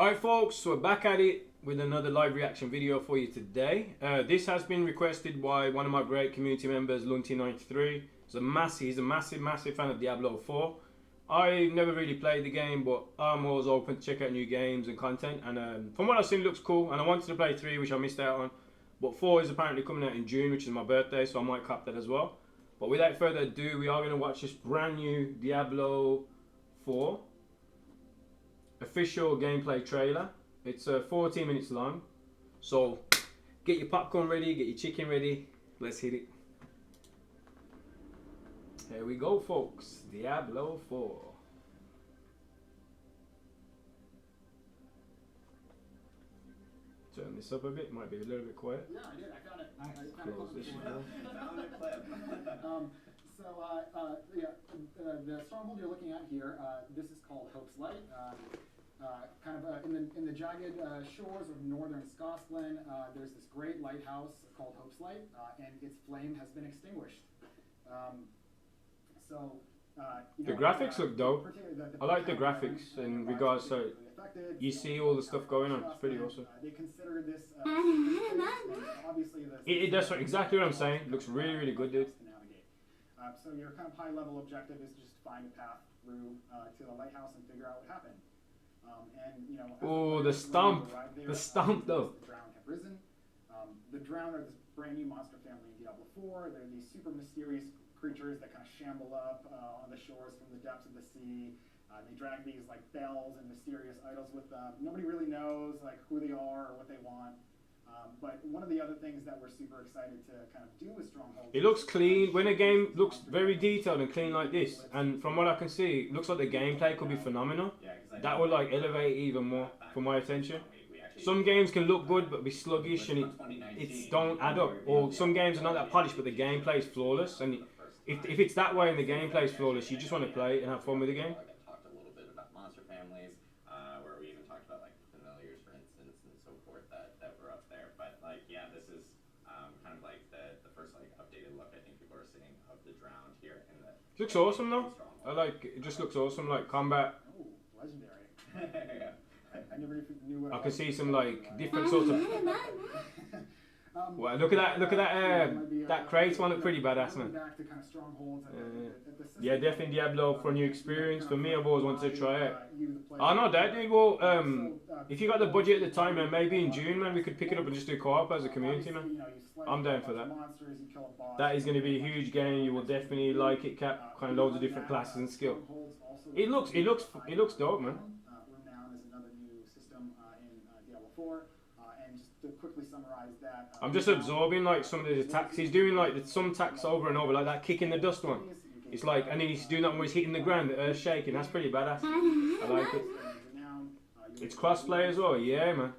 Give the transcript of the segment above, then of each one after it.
Alright folks, so we're back at it with another live reaction video for you today. This has been requested by one of my great community members, Lunty93. He's a massive fan of Diablo 4. I never really played the game, but I'm always open to check out new games and content. And from what I've seen, it looks cool. And I wanted to play 3, which I missed out on. But 4 is apparently coming out in June, which is my birthday, so I might cop that as well. But without further ado, we are going to watch this brand new Diablo 4 official gameplay trailer. It's 14 minutes long, so get your popcorn ready, get your chicken ready, let's hit it. Here we go folks, Diablo 4. Turn this up a bit, might be a little bit quiet. Yeah, I did, I found it. Close this down. Found a clip. The stronghold you're looking at here, this is called Hope's Light. In the jagged shores of northern Scotland, there's this great lighthouse called Hope's Light, and its flame has been extinguished. The graphics look dope. I like the graphics in regards to you see all the stuff going on. It's pretty awesome. They consider this obviously That's exactly what I'm saying. It looks really good, dude. So your kind of high-level objective is just to find a path through to the lighthouse and figure out what happened. Oh, the stump! The stump, though. The drowned have risen. The drowned are this brand new monster family in Diablo 4. They're these super mysterious creatures that kind of shamble up on the shores from the depths of the sea. They drag these like bells and mysterious idols with them. Nobody really knows like who they are or what they want. But one of the other things that we're super excited to kind of do with Stronghold. It looks clean. When a game looks very detailed and clean like this, and from what I can see, it looks like the gameplay could be phenomenal. That would like elevate even more for my attention. Some games can look good but be sluggish and it don't add up. Or some games are not that polished but the gameplay is flawless. And if it's that way and the gameplay is flawless, you just want to play it and have fun with the game. Talked a little bit about monster families, where we even talked about like familiars, for instance, and so forth that were up there. But like, yeah, this is kind of like the first like updated look I think people are seeing of the drowned here in the. It looks awesome though. I like it. Just looks awesome. Like combat. Oh, legendary. Yeah. I never even knew what I can see some like different sorts of. Well, look at that! Look at that! That crate one looked pretty badass, man. Yeah, definitely Diablo for a new experience. For me, I've always wanted to try it. Oh no, that dude. Well, if you got the budget at the time, man, maybe in June, man, we could pick it up and just do co-op as a community, man. I'm down for that. That is going to be a huge game. You will definitely like it, Cap. Kind of loads of different classes and skill. It looks dope, man. Renown is another new system in Diablo 4. And just to quickly summarize that, I'm just absorbing like some of the attacks. He's doing like some attacks over and over, like that kick in the dust one. It's like, and then he's doing that when he's hitting the ground, the earth shaking. That's pretty badass. I like it. It's crossplay as well. Yeah, man.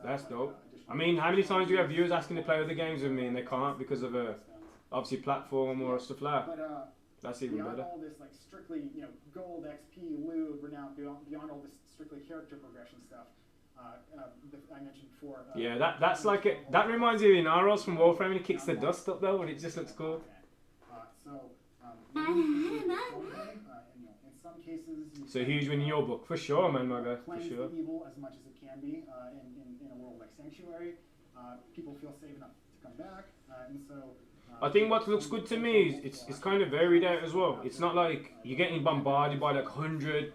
That's dope. I mean, how many times do you have viewers asking to play other games with me and they can't because of obviously platform or stuff like that? That's even better. All this like strictly, gold, XP, loot, renown, beyond all this strictly character progression stuff. I mentioned before. Yeah, that's like it. That reminds me of Inaros from Warframe when he kicks the dust up though, and it just looks cool. In some cases, so huge win in your book, for sure, man, my guy, for sure. Evil as much as it can be in a world like Sanctuary. People feel safe enough to come back, and so. I think what looks good to me is it's kind of varied out as well. It's not like you're getting bombarded by like 100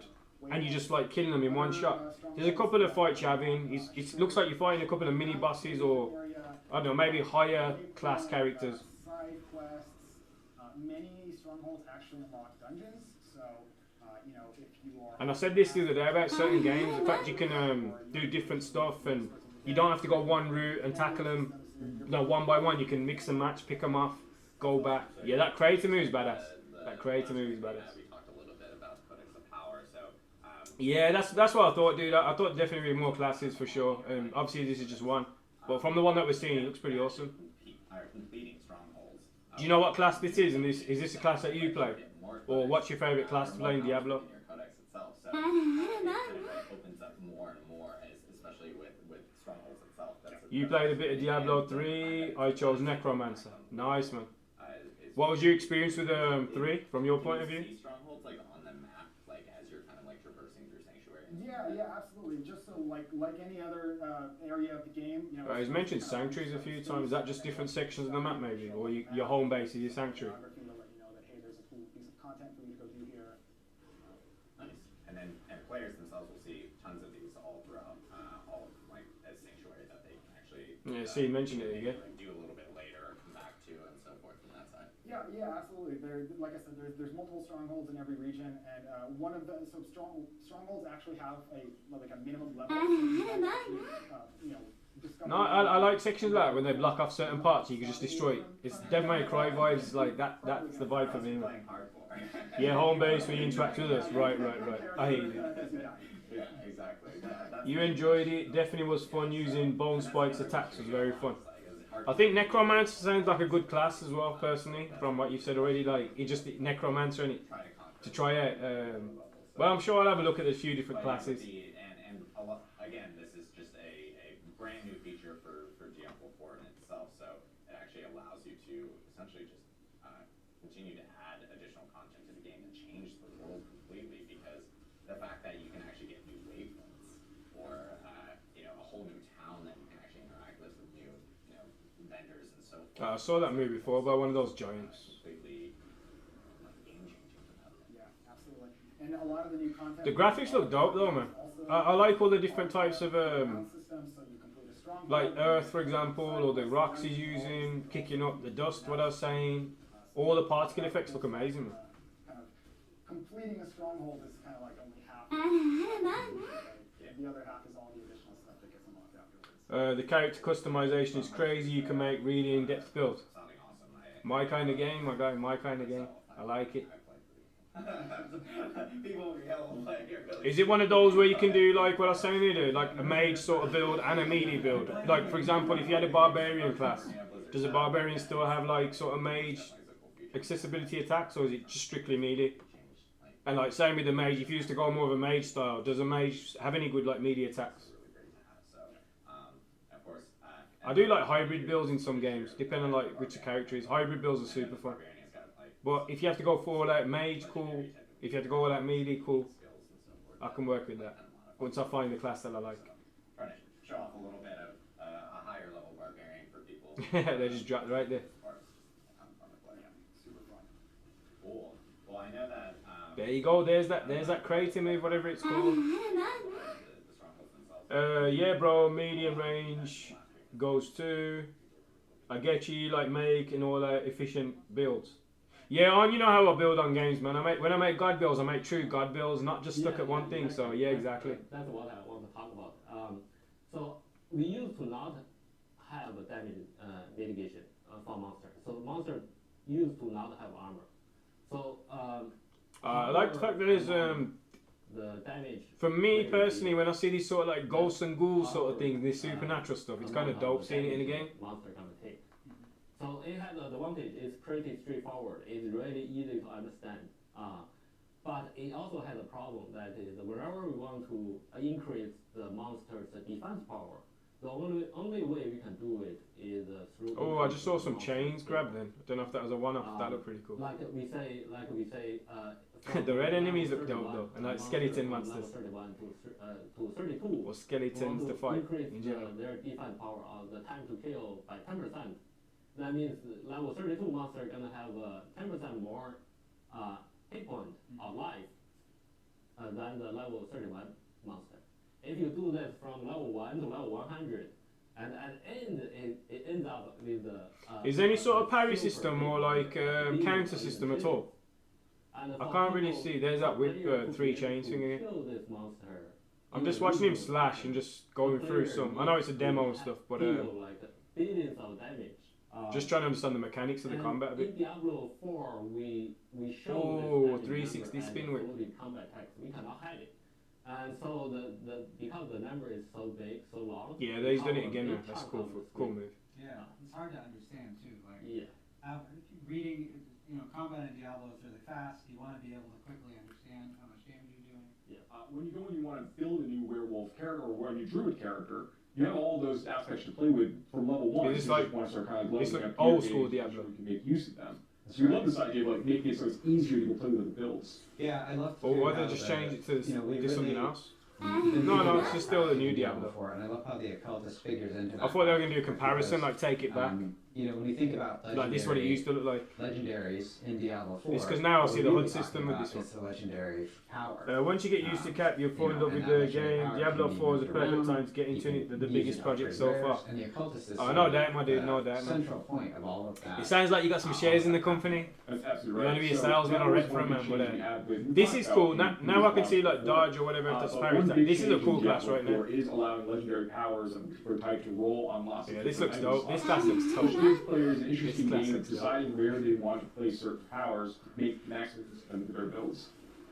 and you're just like killing them in one shot. There's a couple of fights you're having. It looks like you're fighting a couple of mini bosses or I don't know, maybe higher class characters. Side quests. Many strongholds actually unlock dungeons. So if you are. And I said this the other day about certain games. In fact, you can do different stuff and you don't have to go one route and tackle them. No, one by one. You can mix and match, pick them off, go back. Yeah, that creator move is badass. That creator move is badass. Yeah, that's what I thought, dude. I thought definitely more classes for sure. Obviously, this is just one, but from the one that we're seeing, it looks pretty awesome. Do you know what class this is? And is this a class that you play, or what's your favorite class to play in Diablo? You played a bit of Diablo 3. I chose Necromancer. Nice, man. What was your experience with 3 from your point of view? Yeah, Yeah, absolutely. Just so like any other area of the game, you know. He's mentioned sanctuaries a few times. Is that just different sections of the map, maybe, or your home base is your sanctuary? To let you know that hey, there's a cool piece of content for you to go do here. Nice. And players themselves will see tons of these all throughout, all like as sanctuary that they can actually. Yeah, see, you mentioned it again. Like, do a little bit later, come back to, and so forth from that side. Yeah, absolutely. Like I said, there's multiple strongholds in every region, and one of the strongholds actually have a minimum level. No, I like sections like that when they block off certain parts, you can just destroy it. It's Devil May Cry vibes, like that. That's the vibe for me. Yeah, home base where you interact with us. Right. I hate it. Yeah, exactly. You enjoyed it. Definitely was fun using Bone Spike's attacks. Was very fun. I think Necromancer sounds like a good class as well, personally, from what you've said already. Like, it's just Necromancer and to try out. Well, I'm sure I'll have a look at a few different classes. And a lot, again, this is just a brand new feature for Diablo 4 in itself, so it actually allows you to essentially just continue to add additional content to the game and change the world completely, because the fact that you can actually get new waypoints or a whole new town that you can actually interact with new vendors and so forth. I saw that movie before by one of those giants. Completely game-changing for that. Yeah, absolutely. And a lot of the new content. The graphics look dope though, man. I like all the different types of like Earth, for example, or the rocks he's using, kicking up the dust. What I was saying, all the particle effects look amazing, man. Kind of completing a stronghold is kind of like only half. The other half is all the additional stuff that gets unlocked afterwards. The character customization is crazy. You can make really in-depth builds. My kind of game, my guy. My kind of game. I like it. Is it one of those where you can do like what I was saying earlier, like a mage sort of build and a melee build? Like for example, if you had a barbarian class, does a barbarian still have like sort of mage accessibility attacks, or is it just strictly melee? And like same with the mage, if you used to go more of a mage style, does a mage have any good like melee attacks? I do like hybrid builds in some games, depending on like which the character is. Hybrid builds are super fun. But if you have to go for all out mage, cool. If you have to go all out melee, cool. I can work with that once I find the class that I like. Trying to show off a little bit of a higher level barbarian for people. They just dropped right there. Super fun. Cool. Well, I know that. There you go. There's that creative move, whatever it's called. Yeah, bro. Medium range goes to. I get you like make and all that efficient builds. Yeah, you know how I build on games, man. When I make God builds, I make true God builds, not just stuck at one thing. Exactly. So yeah, exactly. That's what I want to talk about. So we used to not have a damage mitigation for monster. So monster used to not have armor. So I like the fact that there's the damage. For me personally, when I see these sort of like ghosts and ghouls sort of things, this supernatural stuff, it's kind of dope seeing it in the game. Monster can take. So it has an advantage. It's pretty straightforward. It's really easy to understand. But it also has a problem that is whenever we want to increase the monster's defense power, the only way we can do it is through. Oh, I just saw some chains grab then. I don't know if that was a one-off. That looked pretty cool. Like we say. The red enemies look dope though, and like skeleton monsters. 31 to 32. Or skeletons to fight Increase in general. their defense power the time to kill by 10%. That means level 32 monster gonna have 10% more hit point of life than the level 31 monster. If you do that from level 1 to level 100, and at the end it ends up with Is there any sort of parry system or like counter system at all? I can't really see. There's that whip 3 chains thing again. I'm just watching him slash and just going through some. I know it's a demo and stuff, but like billions of damage. Just trying to understand the mechanics of the combat a bit. In Diablo 4, we Oh, showed 360 spin whip. Combat attacks. We cannot hide it. And so because the number is so big, so long. Yeah, he's done it again now. That's cool. Cool move. Yeah, it's hard to understand too. Like reading, combat in Diablo is really fast. You want to be able to quickly understand how much damage you're doing. When you go and you want to build a new werewolf character or a new druid character, you have all those aspects to play with from level 1. It's so like, you just want to start kind of it's leveling like up your old school gauge, Diablo. so we can make use of them. So we love this idea of like making it so it's easier to go play with the builds. yeah, I love. Or why don't they just change it to do something else? No, it's just still the new Diablo. Before, and I love how the occultist figures into that. I thought they were going to do a comparison, like take it back. You know, when you think about Like this is what it used to look like. legendaries in Diablo 4. It's because now I see the what we're HUD system with this one. It's the legendary power. Once you get used to Cap, you'll fall in love with the game. Diablo 4 is the perfect time to get into it, the biggest project so far. And the occultist is Oh, no doubt, my dude, no doubt, man. central point of all of that. It sounds like you got some shares in the company. That's absolutely You right. want to be a So salesman that or was rep for a one man, of the but changes we had with- we this talked is about cool. in Now I previous can see like podcasts dodge or whatever if before. that's But parry. one big This is a change cool in class Diablo right now. 4 is allowing legendary powers for type to roll on lots of Yeah, this different looks dope. items. This class looks Which dope. gives players an interesting class game of looks dope. deciding where they want to place certain powers to make maximum of their builds.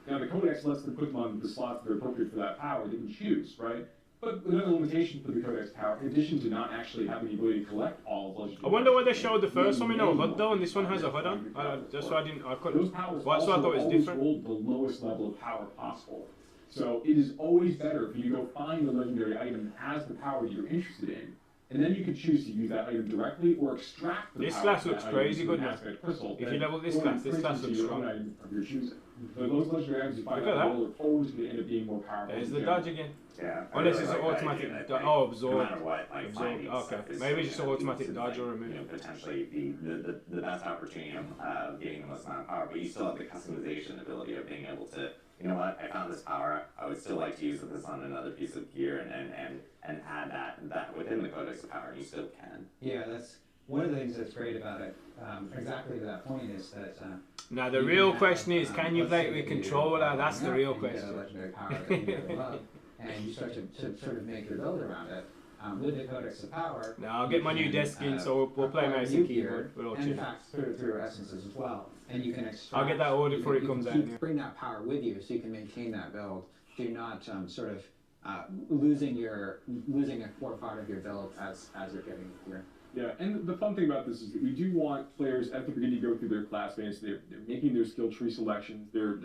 Now the Codex lets them put them on the slots that are appropriate for that power. They can choose, right? But another limitation for the Codex power, in addition to not actually having the ability to collect all of legendary I wonder why they powers, showed the first one with no HUD though, and this one on has a HUD on. That's why I those couldn't. powers Well, that's why I also thought it was always different. roll the lowest level of power possible. So it is always better if you go find the legendary item that has the power that you're interested in, and then you can choose to use that item directly or extract the This power class from looks that item crazy through good, an man. aspect crystal If that you level this only class, this prints class into looks your own strong. item of your choosing. So those legendary items you find Look at out that. are always going to end up being more powerful. There's in the general. dodge again. Yeah. I Unless really it's an like that automatic idea that, do- like, oh, absorb. No matter what, like Absorb, finding okay. stuff is Maybe still just gonna automatic be, dodge or like, remove. you know, potentially the best opportunity of getting the most amount of power, but you still have the customization ability of being able to, you know what, I found this power, I would still like to use this on another piece of gear and add that within the Codex of Power, and you still can. Yeah, that's one of the things that's great about it. Exactly to that point is that. Now the you real can question have, is, can you let's play say it with that you, controller? That's the yeah, real and you get a question. legendary power that you really love, and you start to sort of make your build around it. With the Codex of Power. Now I'll get my new desk in, so we'll play acquire mouse new and gear, keyboard. We'll all and in chill. fact through essences as well. And you can extract. I'll get that ordered before it you can comes out, keep- yeah. Bring that power with you, so you can maintain that build. So you're not sort of losing a core part of your build as you're getting here. Yeah, and the fun thing about this is that we do want players at the beginning to go through their classmates. They're making their skill tree selections. They're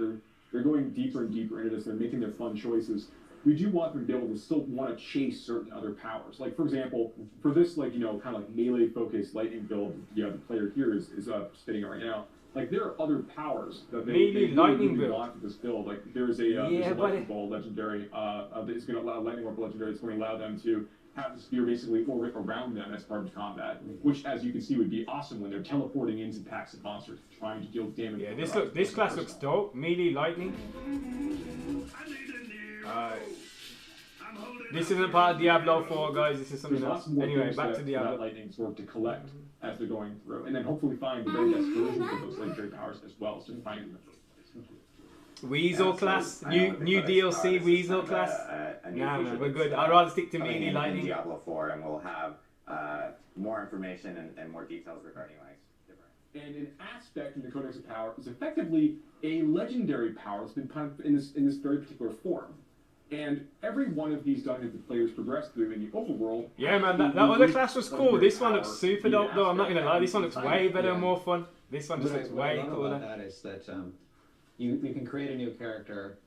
going deeper and deeper into this. They're making their fun choices. We do want them to be able to still want to chase certain other powers. Like for example, for this kind of like melee focused lightning build, the player here is spitting right now. Like there are other powers that they Melee lightning really build. want for this build. Like there's a lightning bolt legendary that is going to allow lightning orb legendary. It's going to allow them to have the spear basically orbit around them as part of combat, which, as you can see, would be awesome when they're teleporting into packs of monsters trying to deal damage. Yeah, this class looks dope. Melee lightning. This isn't part of Diablo 4, guys. This is something There's else. lots more Anyway, things back to that Diablo. lightning sort to collect as they're going through, and then hopefully find the very best versions of those legendary powers as well. So finding them. Weasel Yeah, class, so I know with new the Codex DLC Power, this is Weasel kind of class. a new Nah, feature man, we're that's, good. I'd rather stick to coming melee in lightning. Diablo 4, and we'll have more information and more details regarding like different. And an aspect in the Codex of Power is effectively a legendary power that's been put in this very particular form. And every one of these dungeons that players progress through in the overworld. Yeah, man, that other class was cool. This one looks super dope, though. I'm not gonna lie, this one looks way better and more fun. This one just looks What I way love about cooler. that is that you can create a new character,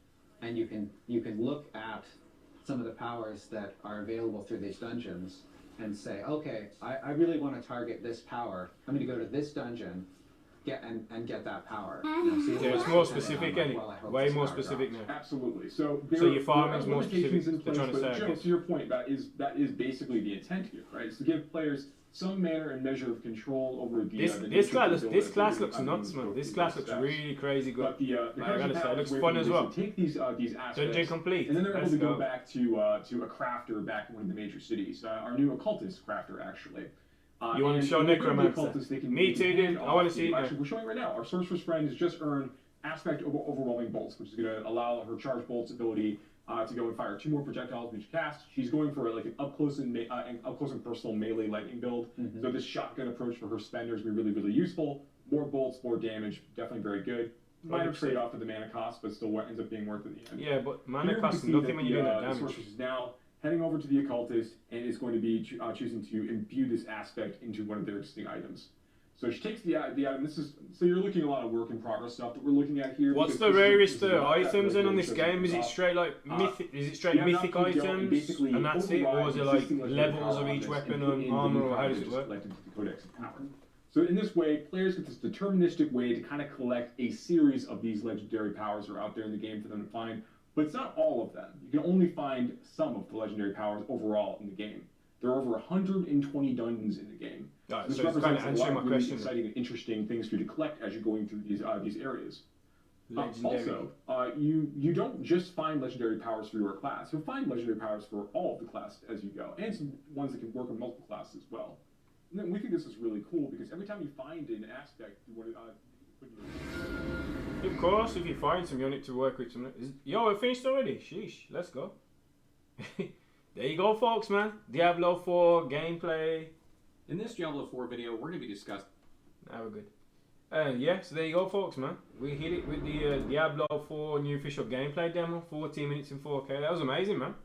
and you can look at some of the powers that are available through these dungeons and say, okay, I really want to target this power. I'm going to go to this dungeon, get that power. Yeah, it's more specific, ain't it? Way more specific now. Absolutely. So your farming's more limitations specific, in they're place, trying to but say, I Joe, guess. to your point, that is basically the intent here, right? Is to give players some manner and measure of control over the This nature class of the build this as class they looks go nuts, through man. This those class looks steps. really crazy good. But the I gotta Codex of say, Power it looks is fun where as they well. take these aspects, Dungeon complete. and then they're able Let's to go go. back to a crafter back in one of the major cities. Our new occultist crafter, actually. You want to and show with the Necromancer? occultist, they can- Me they can too, dude. hand I wanna off see it, Actually, yeah. we're showing right now. Our sorceress friend has just earned aspect overwhelming bolts, which is going to allow her charge bolts ability to go and fire 2 more projectiles when she casts. She's going for like an up close and personal melee lightning build. So this shotgun approach for her spenders will be really useful. More bolts, more damage, definitely very good. Minor 100%. trade off with the mana cost, but still ends up being worth it in the end. Yeah, but mana Here we costs can see nothing that when you're doing that the damage. sorceress is now heading over to the occultist and is going to be choosing to imbue this aspect into one of their existing items. So she takes the item. So you're looking at a lot of work in progress stuff that we're looking at here. What's because the this is rarest not that items in on regular this system game? Is it off. straight like mythic? Is it straight Yeah, mythic not to go and items basically and that's it, or is it like override existing levels of power each on this weapon and put and in the armor, new or how power does that it is work? collected to the Codex of Power. So in this way, players get this deterministic way to kind of collect a series of these legendary powers that are out there in the game for them to find But it's not all of them. You can only find some of the legendary powers overall in the game. There are over 120 dungeons in the game. Right, This so it's kind of represents a lot answering my of really question. exciting and interesting things for you to collect as you're going through these areas. Legendary. You don't just find legendary powers for your class. You'll find legendary powers for all of the classes as you go, and some ones that can work on multiple classes as well. And then we think this is really cool because every time you find an aspect, you want to put in your... Of course, if you find some, you need to work with some. Yo, we're finished already. Sheesh, let's go. There you go, folks, man. Diablo 4 gameplay. In this Diablo 4 video, we're going to be discussing... Now we're good. Yeah, so there you go, folks, man. We hit it with the Diablo 4 new official gameplay demo. 14 minutes in 4K. That was amazing, man.